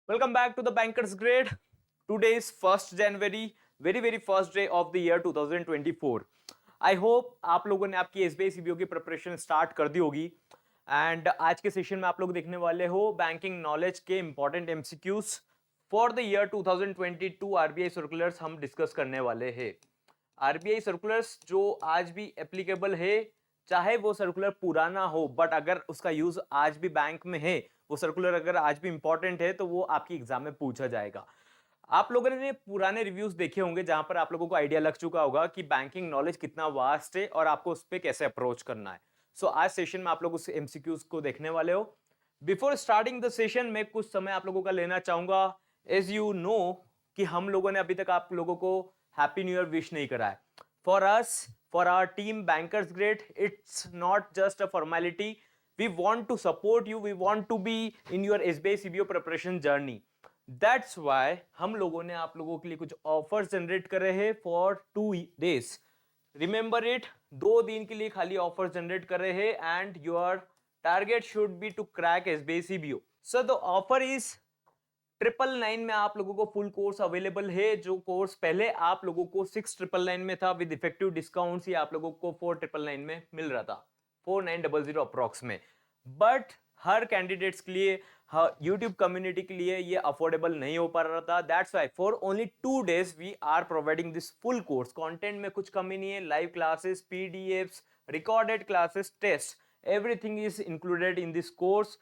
Welcome back to the Banker's Grade. Today is 1st January, very first day of the year 2024. I hope आप लोगों ने आपकी SBI CBO की preparation start कर दी होगी and आज के सेशन में आप लोग देखने वाले हो बैंकिंग नॉलेज के important MCQs for the year 2022 RBI circulars हम डिस्कस करने वाले हैं। आरबीआई सर्कुलर्स जो आज भी एप्लीकेबल है, चाहे वो सर्कुलर पुराना हो बट अगर उसका यूज आज भी बैंक में है, वो सर्कुलर अगर आज भी इंपॉर्टेंट है तो वो आपकी एग्जाम में पूछा जाएगा। आप लोगों ने पुराने रिव्यूज देखे होंगे जहां पर आप लोगों को आइडिया लग चुका होगा कि बैंकिंग नॉलेज कितना वास्ट है और आपको उस पर कैसे अप्रोच करना है। सो आज सेशन में आप लोग उस एमसीक्यूज को देखने वाले हो। बिफोर स्टार्टिंग द सेशन में कुछ समय आप लोगों का लेना चाहूंगा। एज यू नो कि हम लोगों ने अभी तक आप लोगों को हैप्पी न्यू ईयर विश नहीं करा है। For us, for our team bankers grade, it's not just a formality. We want to support you, we want to be in your SBI CBO preparation journey. That's why हम लोगों ने आप लोगों के लिए कुछ ऑफर्स जनरेट कर रहे हैं फॉर 2 days। रिमेंबर इट, 2 दिन के लिए खाली ऑफर जनरेट कर रहे हैं and your target should be to crack SBI CBO. So the offer is 999 में आप लोगों को फुल कोर्स अवेलेबल है। जो कोर्स पहले आप लोगों को 6999 में था विद इफेक्टिव डिस्काउंट, ये आप लोगों को 4999 में मिल रहा था, 4900 अप्रॉक्स में। बट हर कैंडिडेट्स के लिए, यूट्यूब कम्युनिटी के लिए ये अफोर्डेबल नहीं हो पा रहा था। That's why for only 2 days we are providing this full course. Content में कुछ कमी नहीं है, live classes, PDFs, recorded classes, test, everything is included in this course.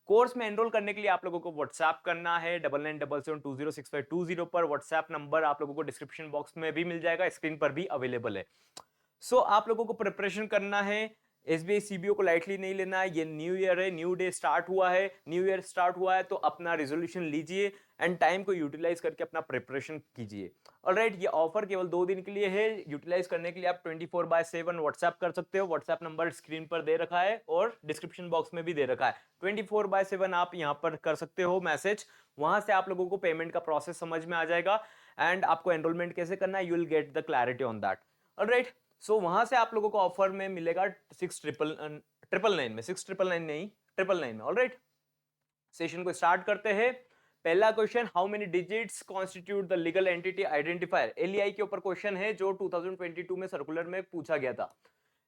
Course में एनरोल करने के लिए आप लोगों को व्हाट्सएप करना है 9977206520 पर। व्हाट्सएप नंबर आप लोगों को डिस्क्रिप्शन बॉक्स में भी मिल जाएगा, स्क्रीन पर भी अवेलेबल है। सो आप लोगों को प्रिपरेशन करना है, एसबीआई सीबीओ को लाइटली नहीं लेना है। ये न्यू ईयर है, न्यू डे स्टार्ट हुआ है, न्यू ईयर स्टार्ट हुआ है तो अपना रेजोल्यूशन लीजिए एंड टाइम को यूटिलाइज करके अपना प्रिपरेशन कीजिए। ऑलराइट, ये ऑफर केवल 2 दिन के लिए है। यूटिलाइज करने के लिए आप 24/7 व्हाट्सएप कर सकते हो। व्हाट्सएप नंबर स्क्रीन पर दे रखा है और डिस्क्रिप्शन बॉक्स में भी दे रखा है। 24/7 आप यहाँ पर कर सकते हो मैसेज। वहां से आप लोगों को पेमेंट का प्रोसेस समझ में आ जाएगा एंड आपको एनरोलमेंट कैसे करना है, you will get the clarity on that. Alright, so वहां से आप लोगों को ऑफर में मिलेगा 6,999 में, 6,999 नहीं, 999 में। ऑलराइट, सेशन को स्टार्ट करते हैं। पहला question, how many digits constitute the legal entity identifier. LEI के ऊपर क्वेश्चन है जो 2022 में सर्कुलर में पूछा गया था।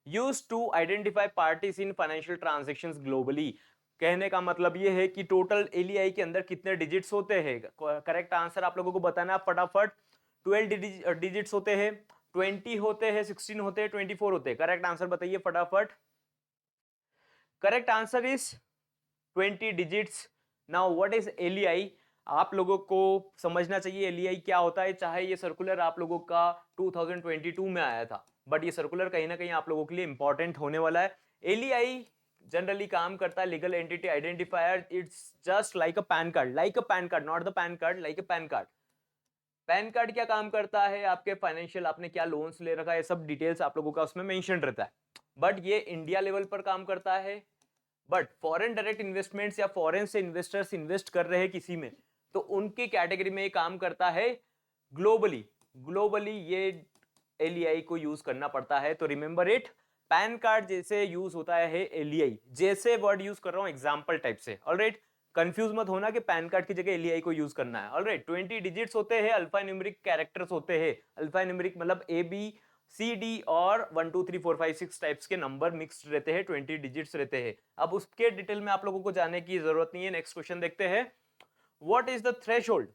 Used to identify parties in financial transactions globally. कहने का मतलब ये है कि टोटल एलईआई के अंदर कितने डिजिट्स होते हैं। करेक्ट आंसर आप लोगों को बताना है फटाफट। 12 डिजिट्स होते हैं, 20 होते हैं, 16 होते हैं, 24 होते हैं। करेक्ट आंसर बताइए फटाफट। Correct answer is 20 digits. Now what is LEI, आप लोगों को समझना चाहिए एलईआई क्या होता है। चाहे ये सर्कुलर आप लोगों का 2022 में आया था बट ये सर्कुलर कहीं ना कहीं आप लोगों के लिए इंपॉर्टेंट होने वाला है। एलईआई जनरली काम करता है legal entity identifier. It's just like a pan card, like a pan card, not the pan card, like a pan card. Pan card क्या काम करता है, आपके फाइनेंशियल, आपने क्या लोन्स ले रखा है, सब डिटेल्स आप लोगों का उसमें मेंशन रहता है। बट ये इंडिया लेवल पर काम करता है। बट फॉरेन डायरेक्ट इन्वेस्टमेंट्स या फॉरेन से इन्वेस्टर्स इन्वेस्ट कर रहे हैं किसी में, तो उनकी कैटेगरी में ये काम करता है ग्लोबली। ग्लोबली ये एलईआई को यूज करना पड़ता है। तो रिमेंबर इट, पैन कार्ड जैसे यूज होता है एलईआई, जैसे वर्ड यूज कर रहा हूं एग्जांपल टाइप से। ऑलराइट, कंफ्यूज मत होना कि पैन कार्ड की जगह एलईआई को यूज करना है। ऑलराइट, 20 डिजिट्स होते हैं, अल्फा न्यूमेरिक कैरेक्टर्स होते हैं। अल्फा न्यूमेरिक मतलब ए बी सी डी और 1 2 3 4 5 6 टाइप्स के नंबर मिक्स्ड रहते हैं, 20 डिजिट्स रहते हैं। अब उसके डिटेल में आप लोगों को जाने की जरूरत नहीं है। नेक्स्ट क्वेश्चन देखते हैं। What is the threshold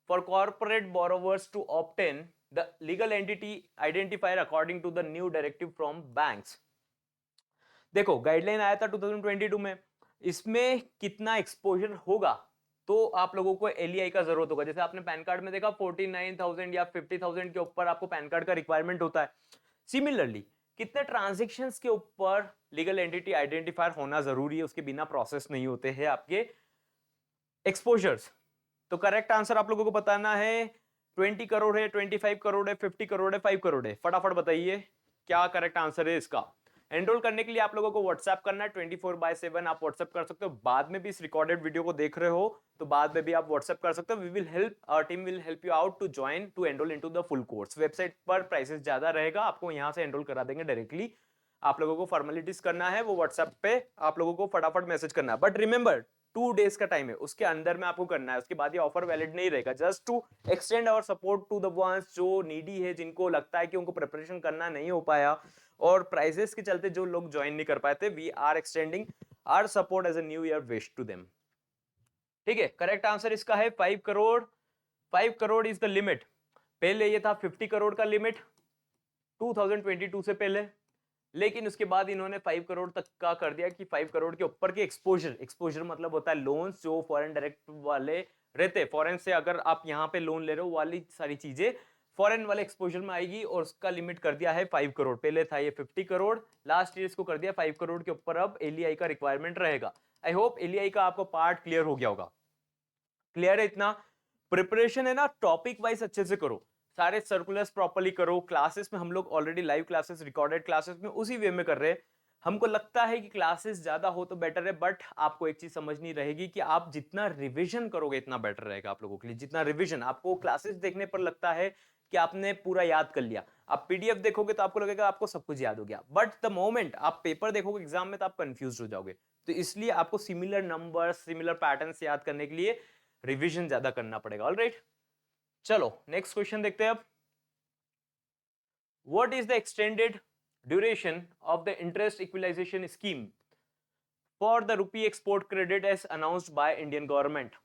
for corporate borrowers to obtain the legal entity identifier according to the new directive from banks. देखो, गाइडलाइन आया था 2022 में, इसमें कितना एक्सपोजर होगा तो आप लोगों को एलईआई का जरूरत होगा। जैसे आपने पैन कार्ड में देखा 49,000 या 50,000 के ऊपर आपको पैन कार्ड का रिक्वायरमेंट होता है। सिमिलरली कितने ट्रांजेक्शन्स के ऊपर लीगल एंटिटी आइडेंटिफायर होना जरूरी है, उसके बिना प्रोसेस नहीं होते हैं आपके एक्सपोजर्स। तो करेक्ट आंसर आप लोगों को बताना है। 20 करोड़ है, 25 करोड़ है, 50 करोड़ है, 5 करोड़ है। फटाफट बताइए क्या करेक्ट आंसर है इसका। एनरोल करने के लिए आप लोगों को व्हाट्सएप करना है 24/7। आप व्हाट्सएप कर सकते हो, बाद में भी इस रिकॉर्डेड वीडियो को देख रहे हो तो बाद में भी आप व्हाट्सएप कर सकते हो। We will help, our team will help you out to join to enroll into the full course. Website पर प्राइसेस ज्यादा रहेगा, आपको यहां से एनरोल करा देंगे डायरेक्टली। आप लोगों को फॉर्मेलिटीज करना है, वो व्हाट्सएप पे आप लोगों को फटाफट मैसेज करना है। बट रिमेंबर 2 डेज का टाइम है, उसके अंदर में आपको करना है, उसके बाद ये ऑफर वैलिड नहीं रहेगा। Just to extend our support to the ones जो नीडी है, जिनको लगता है कि उनको प्रिपरेशन करना नहीं हो पाया और प्राइजेस के चलते जो लोग ज्वाइन नहीं कर पाए थे, we are extending our support as a new year wish to them. ठीक है, करेक्ट आंसर इसका है 5 crore. 5 crore is the limit. पहले ये था 50 करोड़ का लिमिट 2022 से पहले, लेकिन उसके बाद इन्होंने 5 करोड़ तक का कर दिया कि 5 करोड़ के ऊपर के एक्सपोजर मतलब होता है लोन्स जो फॉरेन डायरेक्ट वाले रहते हैं, फॉरेन से अगर आप यहाँ पे लोन ले रहे हो वाली सारी चीजें फॉरेन वाले एक्सपोजर में आएगी, और उसका लिमिट कर दिया है 5 करोड़। पहले था ये 50 करोड़, लास्ट ईयर इसको कर दिया 5 करोड़ के ऊपर अब एलईआई का रिक्वायरमेंट रहेगा। आई होप एलईआई का आपको पार्ट क्लियर हो गया होगा। क्लियर है इतना? प्रिपरेशन है ना, टॉपिक वाइज अच्छे से करो, सारे सर्कुलर्स प्रॉपर्ली करो। क्लासेस में हम लोग already live classes, recorded classes में उसी वे में कर रहे हैं। हमको लगता है कि क्लासेस ज्यादा हो तो बेटर है, बट आपको एक चीज समझनी रहेगी कि आप जितना रिवीजन करोगे इतना बेटर रहेगा आप लोगों के लिए। जितना रिवीजन, आपको क्लासेस देखने पर लगता है कि आपने पूरा याद कर लिया, आप पीडीएफ देखोगे तो आपको लगेगा आपको सब कुछ याद हो गया, बट द मोमेंट आप पेपर देखोगे एग्जाम में तो आप कंफ्यूज हो जाओगे। तो इसलिए आपको सिमिलर नंबर, सिमिलर पैटर्न्स याद करने के लिए रिवीजन ज्यादा करना पड़ेगा। ऑलराइट, चलो नेक्स्ट क्वेश्चन देखते हैं अब। What is the extended duration of the interest equalisation scheme for the rupee export credit as announced by Indian government?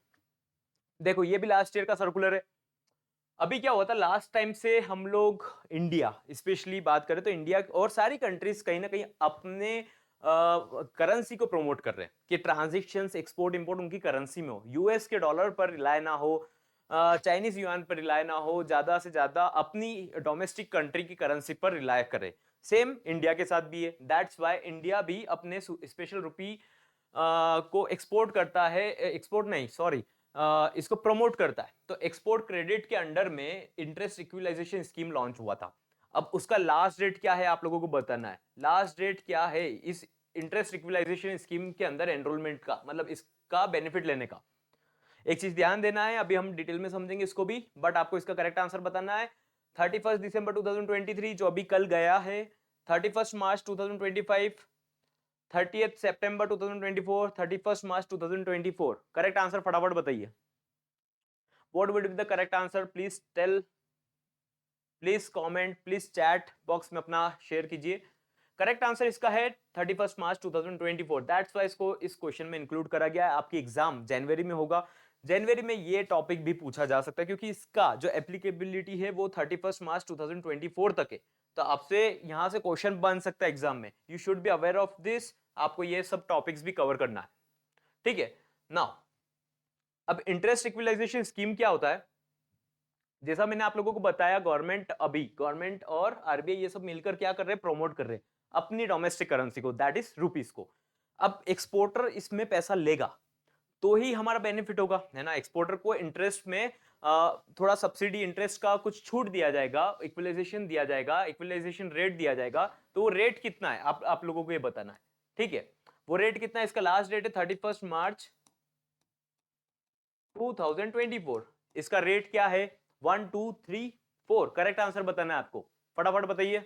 देखो ये भी लास्ट ईयर का सर्कुलर है। अभी क्या हुआ था, लास्ट टाइम से हम लोग इंडिया स्पेशली बात करें तो इंडिया और सारी कंट्रीज कहीं ना कहीं अपने करेंसी को प्रमोट कर रहे हैं कि ट्रांजैक्शंस एक्सपोर्ट इंपोर्ट उनकी करेंसी में हो, यूएस के डॉलर पर रिलाय ना हो, चाइनीज युआन पर रिलाय ना हो, ज्यादा से ज्यादा अपनी डोमेस्टिक कंट्री की करेंसी पर रिलाय करे। सेम इंडिया के साथ भी है, दैट्स वाई इंडिया भी अपने स्पेशल रुपी को एक्सपोर्ट करता है, एक्सपोर्ट नहीं सॉरी इसको प्रमोट करता है। तो एक्सपोर्ट क्रेडिट के अंडर में इंटरेस्ट इक्विलाइजेशन स्कीम लॉन्च हुआ था। अब उसका लास्ट डेट क्या है आप लोगों को बताना है। लास्ट डेट क्या है इस इंटरेस्ट इक्विलाइजेशन स्कीम के अंदर एनरोलमेंट का, मतलब इसका बेनिफिट लेने का। एक चीज ध्यान देना है, अभी हम डिटेल में समझेंगे इसको भी, बट आपको इसका करेक्ट आंसर बताना है। 31 दिसंबर 2023 जो अभी कल गया है, 31 मार्च 2025, 30th सितंबर 2024, 31 मार्च 2024। करेक्ट आंसर फटाफट बताइए। What would be the correct answer? Please tell, please comment, please chat box में अपना शेयर कीजिए। करेक्ट आंसर इसका है 31 मार्च 2024। दैट्स वाई इसको इस क्वेश्चन में इंक्लूड करा गया है। आपकी एग्जाम जनवरी में होगा, जनवरी में ये टॉपिक भी पूछा जा सकता है क्योंकि इसका जो एप्लीकेबिलिटी है वो 31 मार्च 2024 तक है। तो आपसे यहां से क्वेश्चन बन सकता है एग्जाम में, you should be aware of this. आपको ये सब टॉपिक्स भी कवर करना है, ठीक है। नाउ अब इंटरेस्ट इक्विलाइजेशन स्कीम क्या होता है, जैसा मैंने आप लोगों को बताया, गवर्नमेंट और आरबीआई ये सब मिलकर क्या कर रहे हैं, प्रमोट कर रहे हैं अपनी डोमेस्टिक करेंसी को, दैट इज रुपीस को। अब एक्सपोर्टर इसमें पैसा लेगा तो ही हमारा बेनिफिट होगा, है ना। एक्सपोर्टर को इंटरेस्ट में थोड़ा सब्सिडी, इंटरेस्ट का कुछ छूट दिया जाएगा, इक्विलाइजेशन दिया जाएगा, इक्विलाइजेशन रेट दिया जाएगा। तो वो रेट कितना है आप लोगों को ये बताना है, ठीक है। वो रेट कितना है, इसका लास्ट डेट है 31 मार्च 2024। इसका रेट क्या है, 1 2 3 4। करेक्ट आंसर बताना है आपको, फटाफट बताइए।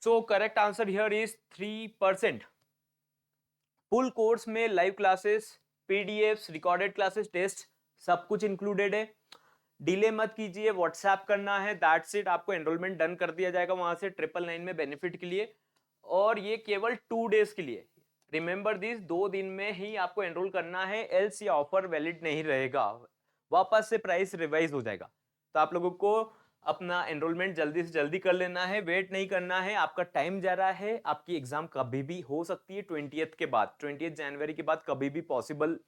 So correct answer here is 3%। Full course में live classes, PDFs, recorded classes, test सब कुछ इंक्लूडेड है। डिले मत कीजिए, व्हाट्सएप करना है, दैट्स इट। आपको एनरोलमेंट डन कर दिया जाएगा वहां से 999 में बेनिफिट के लिए, और ये केवल 2 डेज के लिए। रिमेंबर दिस, 2 दिन में ही आपको एनरोल करना है, एल्स ये ऑफर वैलिड नहीं रहेगा, वापस से प्राइस रिवाइज हो जाएगा। तो आप लोगों को अपना एनरोलमेंट जल्दी से जल्दी कर लेना है, वेट नहीं करना है, आपका टाइम जा रहा है। आपकी एग्जाम कभी भी हो सकती है 20th के बाद, 20th जनवरी के बाद कभी भी पॉसिबल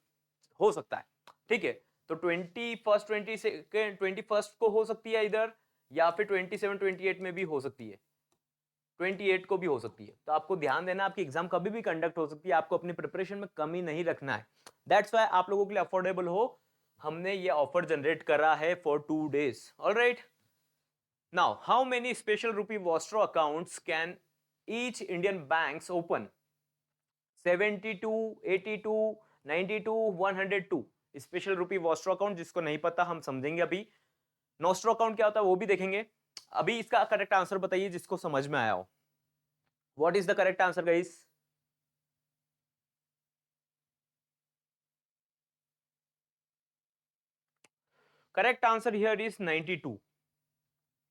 हो सकता है, ठीक है। तो 21st को हो सकती है इधर, या फिर 27 28 में भी हो सकती है, 28 को भी हो सकती है। तो आपको ध्यान देना, आपकी एग्जाम कभी भी कंडक्ट हो सकती है, आपको अपनी प्रिपरेशन में कमी नहीं रखना है। दैट्स वाई आप लोगों के लिए अफोर्डेबल हो, हमने ये ऑफर जनरेट करा है for 2 days. Alright, now how many special rupee vostro accounts can each Indian banks open? 72, 82, 92, 102 special rupee Vostro account. जिसको नहीं पता हम समझेंगे अभी, नोस्ट्रो अकाउंट क्या होता है वो भी देखेंगे। अभी इसका करेक्ट आंसर बताइए जिसको समझ में आया हो। What is the correct answer guys? Correct answer here is 92।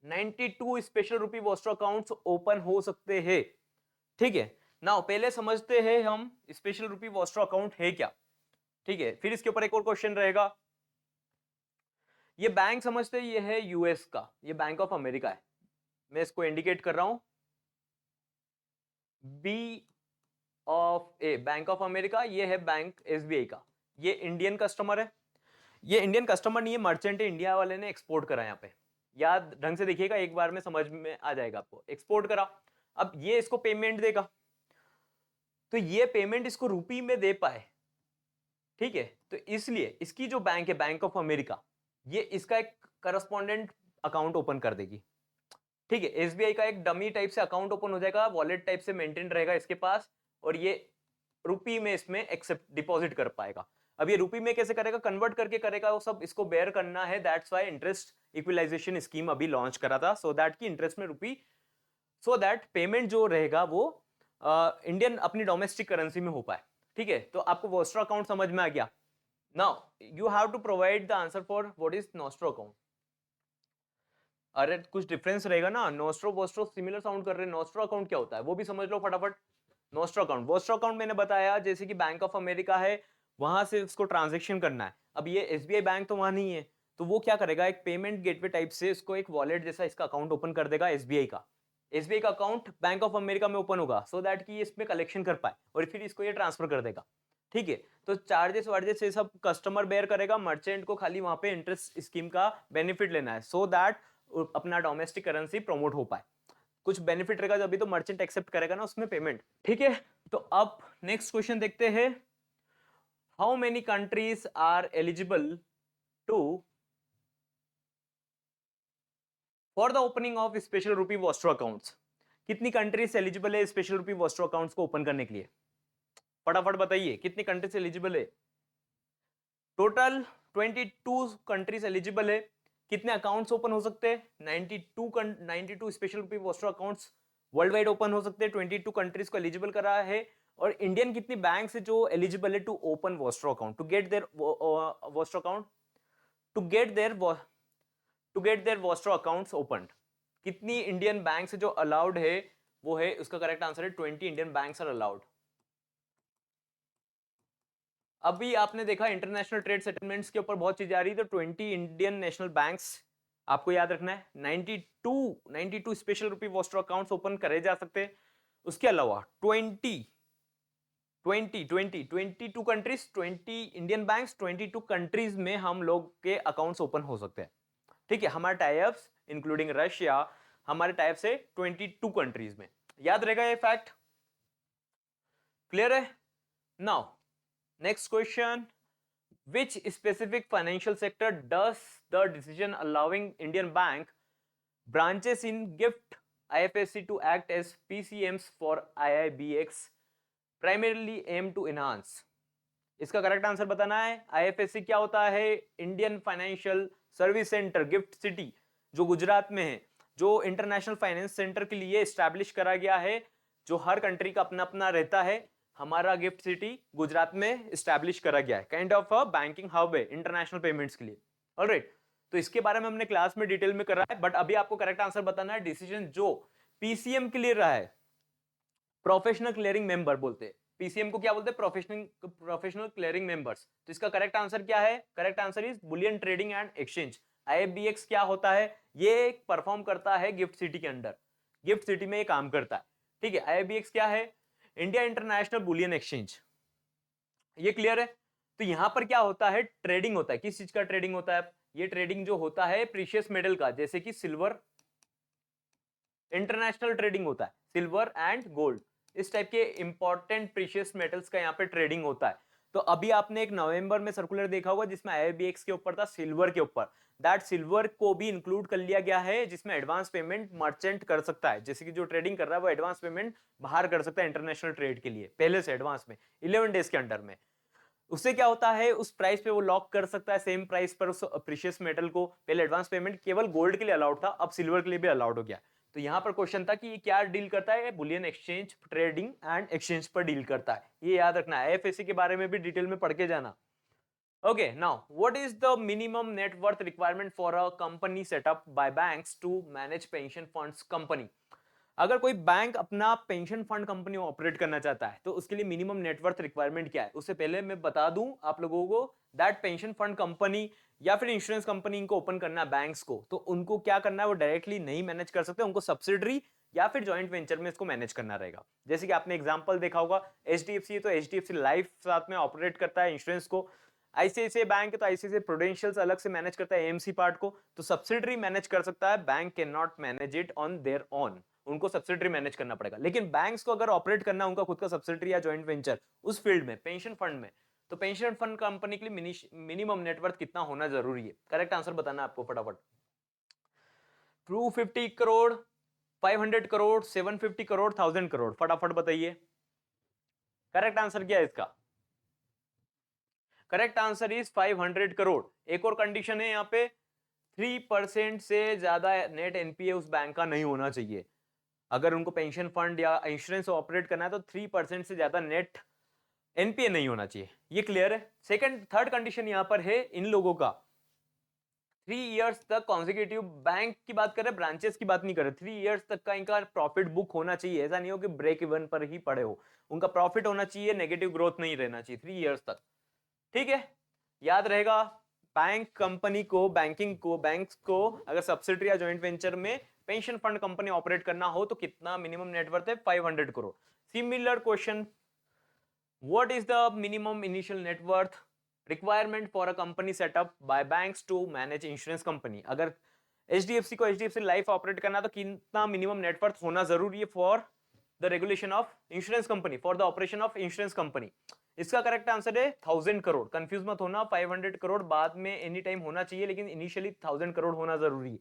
92 special rupee vostro accounts open हो सकते हैं। ठीक है, नाउ पहले समझते हैं हम स्पेशल रुपी वॉस्टर अकाउंट है क्या। ठीक है, फिर इसके ऊपर एक और क्वेश्चन रहेगा। ये बैंक समझते हैं, ये है यूएस का, ये बैंक ऑफ अमेरिका है। मैं इसको इंडिकेट कर रहा हूं, B of A, bank of America. ये है बैंक एसबीआई का। ये इंडियन कस्टमर है। ये इंडियन कस्टमर नहीं है, मर्चेंट है, इंडिया वाले ने एक्सपोर्ट करा यहाँ पे। याद ढंग से देखिएगा, एक बार में समझ में आ जाएगा आपको। एक्सपोर्ट करा, अब ये इसको पेमेंट देगा, तो ये पेमेंट इसको रुपी में दे पाए। ठीक है, तो इसलिए इसकी जो बैंक है, बैंक ऑफ अमेरिका, ये इसका एक करस्पॉन्डेंट अकाउंट ओपन कर देगी। ठीक है, एसबीआई का एक डमी टाइप से अकाउंट ओपन हो जाएगा, वॉलेट टाइप से मेंटेन रहेगा इसके पास, और ये रुपी में इसमें एक्सेप्ट डिपॉजिट कर पाएगा। अब ये रुपी में कैसे करेगा, कन्वर्ट करके करेगा, वो सब इसको बेयर करना है। That's why interest equalisation scheme अभी लॉन्च करा था, सो दैट की इंटरेस्ट में रुपी, सो दैट पेमेंट जो रहेगा वो इंडियन अपनी डोमेस्टिक करेंसी में हो पाए। ठीक है, तो आपको वॉस्टर अकाउंट समझ में आ गया। Now you have to provide the answer for what is nostro account. अरे कुछ डिफरेंस रहेगा ना, नॉस्ट्रो वोस्ट्रो सिमिलर साउंड कर रहे हैं, नॉस्ट्रो अकाउंट क्या होता है वो भी समझ लो फटाफट। नॉस्ट्रो अकाउंट, वोस्ट्रो अकाउंट मैंने बताया जैसे कि बैंक ऑफ अमेरिका है, वहां से उसको ट्रांजेक्शन करना है। अब ये एसबीआई बैंक तो वहां नहीं है, तो वो क्या करेगा, एक पेमेंट गेटवे टाइप से इसको एक वॉलेट जैसा इसका अकाउंट ओपन कर देगा एसबीआई का। एसबीआई का अकाउंट बैंक ऑफ अमेरिका में ओपन होगा, सो दैट कि इसमें कलेक्शन कर पाए, और फिर इसको ये ट्रांसफर कर देगा। ठीक है, तो चार्जेस वार्जेस ये सब कस्टमर बेयर करेगा, मर्चेंट को खाली वहां पे इंटरेस्ट स्कीम का बेनिफिट लेना है, सो दैट अपना डोमेस्टिक करेंसी प्रमोट हो पाए। कुछ बेनिफिट रहेगा जब भी तो मर्चेंट एक्सेप्ट करेगा ना उसमें पेमेंट। ठीक है, तो अब नेक्स्ट क्वेश्चन देखते हैं। How many countries are eligible to for the opening of special rupee vostro accounts. कितनी कंट्रीज एलिजिबल है स्पेशल रुपी वॉस्ट्रो अकाउंट्स को ओपन करने के लिए? फटाफट बताइए कितनी कंट्रीज एलिजिबल है। टोटल 22 कंट्रीज एलिजिबल है। कितने अकाउंट्स ओपन हो सकते हैं? 92 special rupee vostro accounts world wide open हो सकते हैं। 22 कंट्रीज को एलिजिबल करा है। और इंडियन कितनी बैंक है जो एलिजिबल है to open vostro account, to get their vostro account, to get their vostro accounts open. कितनी इंडियन बैंक जो अलाउड है वो है, उसका करेक्ट आंसर है 20 इंडियन बैंक्स आर अलाउड। अभी आपने देखा इंटरनेशनल ट्रेड सेटलमेंट्स के ऊपर बहुत चीजें आ रही, तो 20 इंडियन नेशनल बैंक्स आपको याद रखना है। 92 special rupee vostro accounts open करे जा सकते हैं। उसके अलावा 22 कंट्रीज, 20 इंडियन बैंक्स, 22 कंट्रीज में हम लोग के अकाउंट्स ओपन हो सकते हैं। ठीक है, हमारे टाइप्स इंक्लूडिंग रशिया, हमारे टाइप से 22 कंट्रीज में। याद रहेगा ये फैक्ट? क्लियर है? Now next question, which specific financial sector does the decision allowing Indian bank branches in GIFT IFSC to act as PCMs for IIBX primarily aim to enhance? इसका correct answer बताना है। IFSC क्या होता है? Indian financial service centre, gift city जो गुजरात में है, जो इंटरनेशनल फाइनेंस सेंटर के लिए एस्टैब्लिश करा गया है, जो हर कंट्री का अपना अपना रहता है। हमारा गिफ्ट सिटी गुजरात में एस्टैब्लिश करा गया है, kind of a banking hub है इंटरनेशनल पेमेंट्स के लिए। ऑलराइट, तो इसके बारे में हमने क्लास में डिटेल में करा है, बट अभी आपको करेक्ट आंसर बताना है। डिसीजन जो पीसीएम के लिए रहा है, प्रोफेशनल क्लियरिंग मेंबर बोलते हैं। पीसीएम को क्या बोलते हैं? Professional clearing members. तो इसका करेक्ट आंसर क्या है? Correct answer is bullion trading and exchange. IFBX क्या होता है? ये परफॉर्म करता है गिफ्ट सिटी के अंडर, गिफ्ट सिटी में ये काम करता है। ठीक है, आईएफबीएक्स क्या है? India international bullion exchange. ये क्लियर है? तो यहां पर क्या होता है? ट्रेडिंग होता है। किस चीज का ट्रेडिंग होता है? ये ट्रेडिंग जो होता है प्रीशियस मेटल का, जैसे कि सिल्वर, इंटरनेशनल ट्रेडिंग होता है सिल्वर एंड गोल्ड, इस टाइप के इंपॉर्टेंट प्रीशियस मेटल्स का यहाँ पे ट्रेडिंग होता है। तो अभी आपने एक नवंबर में सर्कुलर देखा होगा जिसमें आईबीएक्स के ऊपर था सिल्वर के ऊपर, दैट सिल्वर को भी इंक्लूड कर लिया गया है, जिसमें एडवांस पेमेंट मर्चेंट कर सकता है। जैसे कि जो ट्रेडिंग कर रहा है वो एडवांस पेमेंट बाहर कर सकता है इंटरनेशनल ट्रेड के लिए, पहले से एडवांस में 11 डेज के अंडर में। उससे क्या होता है, उस प्राइस पे वो लॉक कर सकता है सेम प्राइस पर उस प्रीशियस मेटल को। पहले एडवांस पेमेंट केवल गोल्ड के लिए अलाउड था, अब सिल्वर के लिए भी अलाउड हो गया। तो यहाँ पर क्वेश्चन था कि ये क्या डील करता है, bullion exchange trading and exchange पर डील करता है, ये याद रखना है। एफएससी के बारे में भी डिटेल में पढ़ के जाना। Okay, now what is the minimum net worth requirement for a company set up by banks to manage pension funds company? अगर कोई बैंक अपना पेंशन फंड कंपनी ऑपरेट करना चाहता है तो उसके लिए मिनिमम नेटवर्थ रिक्वायरमेंट क्या है, उससे पहले मैं बता दूं आप लोगों को दैट पेंशन फंड कंपनी या फिर इंश्योरेंस कंपनी इनको ओपन करना है बैंक्स को, तो उनको क्या करना है, वो डायरेक्टली नहीं मैनेज कर सकते, उनको सब्सिडरी या फिर जॉइंट वेंचर में इसको मैनेज करना रहेगा। जैसे कि आपने एग्जांपल देखा होगा एचडीएफसी, तो एचडीएफसी लाइफ साथ में ऑपरेट करता है इंश्योरेंस को। आईसीआईसीआई बैंक है तो आईसीआईसीआई प्रूडेंशियल अलग से मैनेज करता है एएमसी पार्ट को, तो सब्सिडरी मैनेज कर सकता है, bank can not manage it on their own, उनको सब्सिडरी मैनेज करना पड़ेगा। लेकिन बैंक्स को अगर ऑपरेट करना उनका खुद का सब्सिडरी या जॉइंट वेंचर उस फील्ड में पेंशन फंड में, तो पेंशन फंड कंपनी के लिए मिनिमम नेटवर्थ कितना होना जरूरी है, करेक्ट आंसर बताना आपको फटाफट। 250 करोड़, 500 करोड़, 750 करोड़, 1000 करोड़, फटाफट बताइए करेक्ट आंसर क्या है इसका। Correct answer is 500 crore. एक और कंडीशन है यहाँ पे, 3% से ज्यादा नेट एनपीए उस बैंक का नहीं होना चाहिए। अगर उनको पेंशन फंड या इंश्योरेंस ऑपरेट करना है तो 3% से ज्यादा नेट एनपीए नहीं होना चाहिए, ये क्लियर है। थर्ड कंडीशन यहां पर है इन लोगों का 3 इयर्स तक कॉन्जिक्यूटिव, बैंक की बात करें ब्रांचेस की बात नहीं करें, 3 इयर्स तक का इनका प्रॉफिट बुक होना चाहिए, ऐसा नहीं हो कि ब्रेक इवन पर ही पड़े हो, उनका प्रॉफिट होना चाहिए, नेगेटिव ग्रोथ नहीं रहना चाहिए 3 इयर्स तक, ठीक है। याद रहेगा बैंक कंपनी को, बैंक्स को अगर सब्सिडरी या जॉइंट वेंचर में पेंशन फंड कंपनी ऑपरेट करना हो तो कितना मिनिमम नेटवर्थ है, 500 crore. Similar question, what is the minimum initial net worth requirement for a company setup by banks to manage insurance company? अगर एचडीएफसी को एचडीएफसी लाइफ ऑपरेट करना तो कितना मिनिमम नेटवर्थ होना जरूरी है for the regulation of insurance company, for the operation of insurance company? इसका correct answer है 1000 करोड़। कंफ्यूज मत होना, 500 करोड़ बाद में एनी टाइम होना चाहिए, लेकिन इनिशियली 1000 करोड़ होना जरूरी है।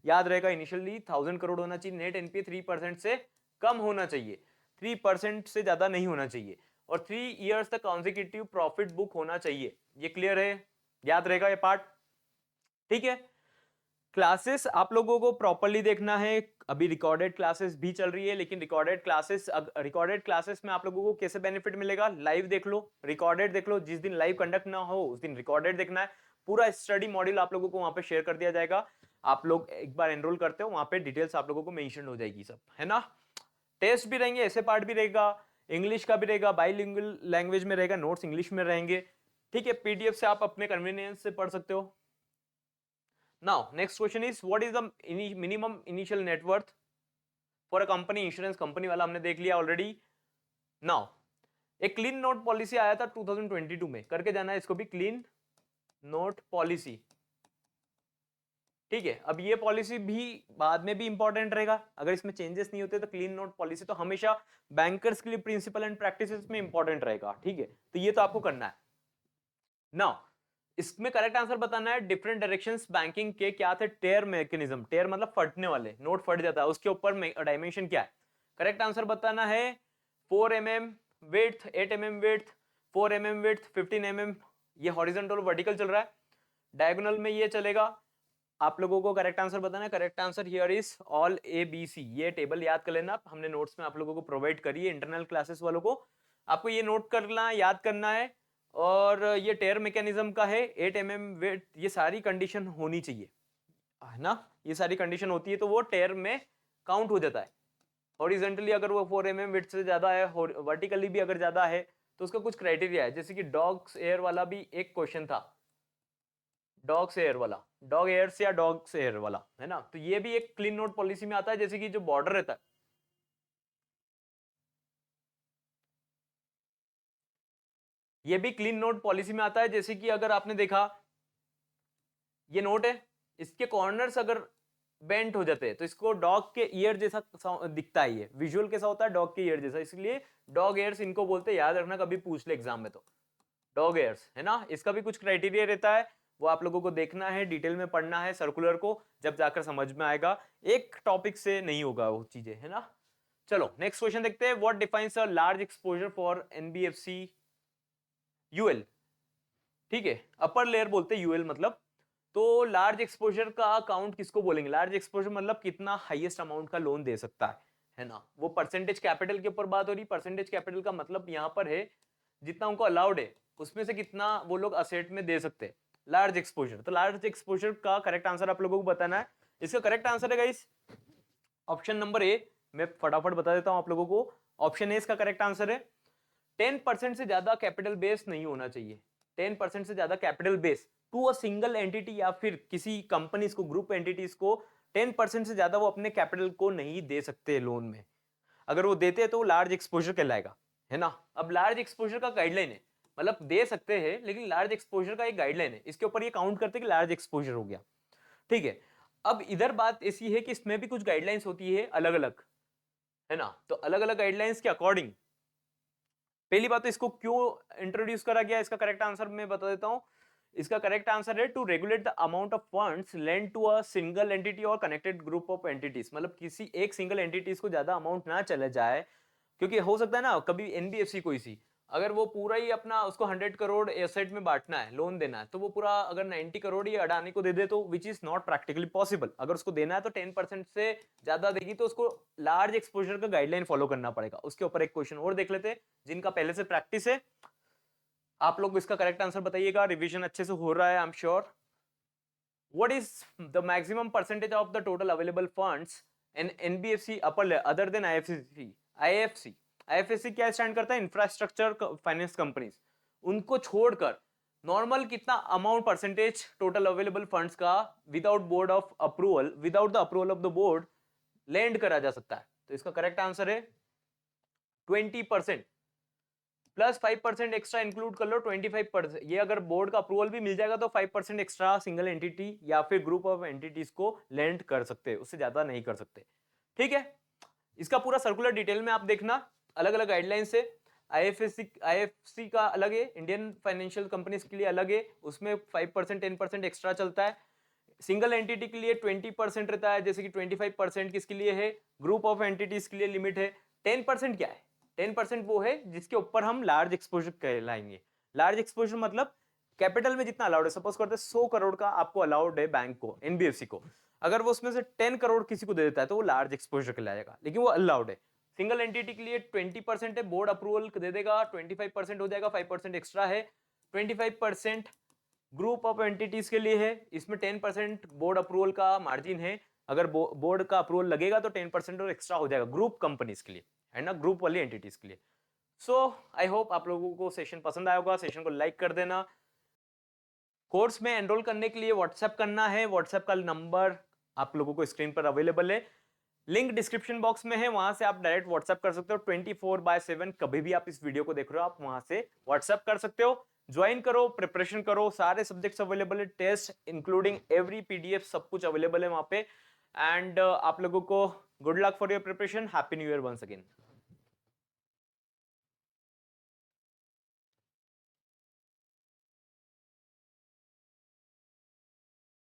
याद रहेगा इनिशियली 1000 करोड़ होना चाहिए, नेट एनपीए 3% से कम होना चाहिए, 3% से ज्यादा नहीं होना चाहिए, और 3 इयर्स तक कॉन्जिक्यूटिव प्रॉफिट बुक होना चाहिए। ये क्लियर है, याद रहेगा ये पार्ट, ठीक है। क्लासेस आप लोगों को प्रॉपर्ली देखना है, अभी रिकॉर्डेड क्लासेस भी चल रही है, लेकिन रिकॉर्डेड क्लासेस में आप लोगों को कैसे बेनिफिट मिलेगा, लाइव देख लो, रिकॉर्डेड देख लो, जिस दिन लाइव कंडक्ट ना हो उस दिन रिकॉर्डेड देखना है। पूरा स्टडी मॉड्यूल आप लोगों को वहां पे शेयर कर दिया जाएगा, आप लोग एक बार एनरोल करते हो वहां पे डिटेल्स आप लोगों को मेंशन हो जाएगी सब, है ना। टेस्ट भी रहेंगे, ऐसे पार्ट भी रहेगा, इंग्लिश का भी रहेगा, बाइलिंगुअल लैंग्वेज में रहेगा, नोट्स इंग्लिश में रहेंगे, ठीक है। पीडीएफ से आप अपने कन्वीनियंस से पढ़ सकते हो। Now, next question is what is the minimum initial net worth for a company? Insurance company वाला हमने देख लिया ऑलरेडी। Now, एक क्लीन नोट पॉलिसी आया था 2022 में, करके जाना है इसको भी, क्लीन नोट पॉलिसी, ठीक है। अब ये पॉलिसी भी बाद में भी इंपॉर्टेंट रहेगा, अगर इसमें चेंजेस नहीं होते तो क्लीन नोट पॉलिसी तो हमेशा बैंकर्स के लिए प्रिंसिपल एंड प्रैक्टिसेस में इंपॉर्टेंट रहेगा, ठीक है। तो ये तो आपको करना है। नाउ इसमें करेक्ट आंसर बताना है, डिफरेंट डायरेक्शंस बैंकिंग के क्या थे, टेयर मैकेनिज्म, टेयर मतलब फटने वाले, नोट फट जाता है उसके ऊपर डायमेंशन क्या है, करेक्ट आंसर बताना है। 4 mm width, 8 mm width, 4 mm width, 15 mm, ये हॉरिजॉन्टल वर्टिकल चल रहा है, डायगोनल में ये चलेगा। आप लोगों को करेक्ट आंसर बताना है, correct answer here is all A B C. ये टेबल याद कर लेना, हमने नोट्स में आप लोगों को प्रोवाइड करी है, इंटरनल क्लासेस वालों को आपको ये नोट करना है, याद करना है। और ये टेयर मैकेनिज्म का है, 8 mm विड्थ, ये सारी कंडीशन होनी चाहिए, है ना। ये सारी कंडीशन होती है तो वो टेयर में काउंट हो जाता है। हॉरिजॉन्टली अगर वो 4 mm विड्थ से ज्यादा है, वर्टिकली भी अगर ज्यादा है तो उसका कुछ क्राइटेरिया है, जैसे कि डॉग्स एयर वाला भी एक क्वेश्चन था, डॉग्स एयर वाला, डॉग एयर्स या डॉग्स एयर वाला, है ना। तो ये भी एक क्लीन नोट पॉलिसी में आता है, जैसे कि जो बॉर्डर रहता है, ये भी क्लीन नोट पॉलिसी में आता है। जैसे कि अगर आपने देखा ये नोट है, इसके कॉर्नर्स अगर बेंट हो जाते हैं तो इसको डॉग के ईयर जैसा दिखता है, ये विजुअल कैसा होता है, डॉग के ईयर जैसा, इसलिए डॉग एयर्स इनको बोलते हैं, याद रखना कभी पूछ ले एग्जाम में तो, डॉग एयर्स, है ना। इसका भी कुछ क्राइटेरिया रहता है, वो आप लोगों को देखना है, डिटेल में पढ़ना है सर्कुलर को, जब जाकर समझ में आएगा, एक टॉपिक से नहीं होगा वो चीजें, है ना। चलो नेक्स्ट क्वेश्चन देखते हैं, what defines a large exposure for NBFC UL, ठीक है, अपर लेयर बोलते हैं यूएल मतलब। तो लार्ज एक्सपोजर का अकाउंट किसको बोलेंगे? लार्ज एक्सपोजर मतलब कितना हाईएस्ट अमाउंट का लोन दे सकता है ना? वो परसेंटेज कैपिटल के ऊपर बात हो रही। परसेंटेज कैपिटल का मतलब यहां पर है जितना उनको अलाउड है उसमें से कितना वो लोग असेट में दे सकते हैं, लार्ज एक्सपोजर। तो लार्ज एक्सपोजर का करेक्ट आंसर आप लोगों को बताना है। इसका करेक्ट आंसर है गाइस ऑप्शन नंबर ए। मैं फटाफट बता देता हूं आप लोगों को। ऑप्शन ए इसका करेक्ट आंसर है। 10% से ज्यादा कैपिटल बेस नहीं होना चाहिए। 10% से ज्यादा capital base to a single entity या फिर किसी कंपनीज को, ग्रुप एंटिटीज को 10% से ज्यादा वो अपने कैपिटल को नहीं दे सकते लोन में। अगर वो देते हैं तो वो लार्ज एक्सपोजर कहलाएगा, है ना? अब लार्ज एक्सपोजर का गाइडलाइन है, मतलब दे सकते हैं लेकिन लार्ज एक्सपोजर का एक गाइडलाइन है, इसके ऊपर ये काउंट करते हैं कि लार्ज एक्सपोजर हो गया। ठीक है। अब इधर बात ऐसी है कि इसमें भी कुछ गाइडलाइंस होती है अलग अलग, है ना? तो अलग अलग गाइडलाइंस के अकॉर्डिंग पहली बात तो इसको क्यों इंट्रोड्यूस करा गया, इसका करेक्ट आंसर मैं बता देता हूं। इसका करेक्ट आंसर है to regulate the amount of funds lend to a single entity और कनेक्टेड ग्रुप ऑफ एंटिटीज। मतलब किसी एक सिंगल एंटिटीज को ज्यादा अमाउंट ना चले जाए, क्योंकि हो सकता है ना कभी एनबीएफसी कोई सी अगर वो पूरा ही अपना उसको 100 करोड़ एसेट में बांटना है, लोन देना है, तो वो पूरा अगर 90 करोड़ ही अडानी को दे दे तो which is not practically possible. अगर उसको देना है तो 10% से ज्यादा देगी तो उसको लार्ज एक्सपोजर का गाइडलाइन फॉलो करना पड़ेगा। उसके ऊपर एक क्वेश्चन और देख लेते हैं जिनका पहले से प्रैक्टिस है। आप लोग इसका करेक्ट आंसर बताइएगा, रिवीजन अच्छे से हो रहा है I am sure. What is the maximum percentage of the total available funds in NBFC upper layer other than IFSC? IFC IFSC क्या स्टैंड करता है? Infrastructure finance companies. उनको छोड़कर नॉर्मल कितना amount percentage total available funds का without board of approval, without the approval of the board land करा जा सकता है? तो इसका करेक्ट आंसर है 20% प्लस 5% एक्स्ट्रा इंक्लूड कर लो 25%। ये अगर बोर्ड का अप्रूवल भी मिल जाएगा तो 5% एक्स्ट्रा सिंगल एंटिटी या फिर ग्रुप ऑफ एंटिटीज को लेंड कर सकते हैं, उससे ज्यादा नहीं कर सकते। ठीक है। इसका पूरा सर्कुलर डिटेल में आप देखना, अलग अलग गाइडलाइन से। आईएफसी का अलग है, इंडियन फाइनेंशियल कंपनीज के लिए अलग है, उसमें 5% 10% एक्स्ट्रा चलता है। सिंगल एंटिटी के लिए 20% रहता है, जैसे कि 25% किसके लिए है? ग्रुप ऑफ एंटिटीज के लिए लिमिट है। 10% क्या है? 10% वो है जिसके ऊपर हम लार्ज एक्सपोजर कहलाएंगे। लार्ज एक्सपोजर मतलब कैपिटल में जितना अलाउड है, सपोज करते हैं 100 करोड़ का आपको अलाउड है बैंक को, एनबीएफसी को, अगर वो उसमें से 10 करोड़ किसी को दे देता है तो वो लार्ज एक्सपोजर कहलाएगा, लेकिन वो अलाउड है। सिंगल एंटिटी के लिए 20% है, बोर्ड अप्रूवल दे देगा, 25% हो जाएगा, 5% एक्स्ट्रा है। 25% ग्रुप ऑफ एंटिटीज के लिए है, इसमें 10% बोर्ड अप्रूवल का मार्जिन है। अगर बोर्ड का अप्रूवल लगेगा तो 10% और एक्स्ट्रा हो जाएगा ग्रुप कंपनीज के लिए, है ना, ग्रुप वाली एंटिटीज के लिए। सो आई होप आप लोगों को सेशन पसंद आया होगा, सेशन को लाइक कर देना। कोर्स में एनरोल करने के लिए व्हाट्सएप करना है, व्हाट्सएप का नंबर आप लोगों को स्क्रीन पर अवेलेबल है, लिंक डिस्क्रिप्शन बॉक्स में है, वहां से आप डायरेक्ट व्हाट्सएप कर सकते हो। 24/7 कभी भी आप इस वीडियो को देख रहे हो आप वहां से व्हाट्सएप कर सकते हो। ज्वाइन करो, प्रिपरेशन करो, सारे सब्जेक्ट्स अवेलेबल है, टेस्ट इंक्लूडिंग एवरी पीडीएफ सब कुछ अवेलेबल है वहां पे। एंड आप लोगों को good luck for your preparation, happy new year once again.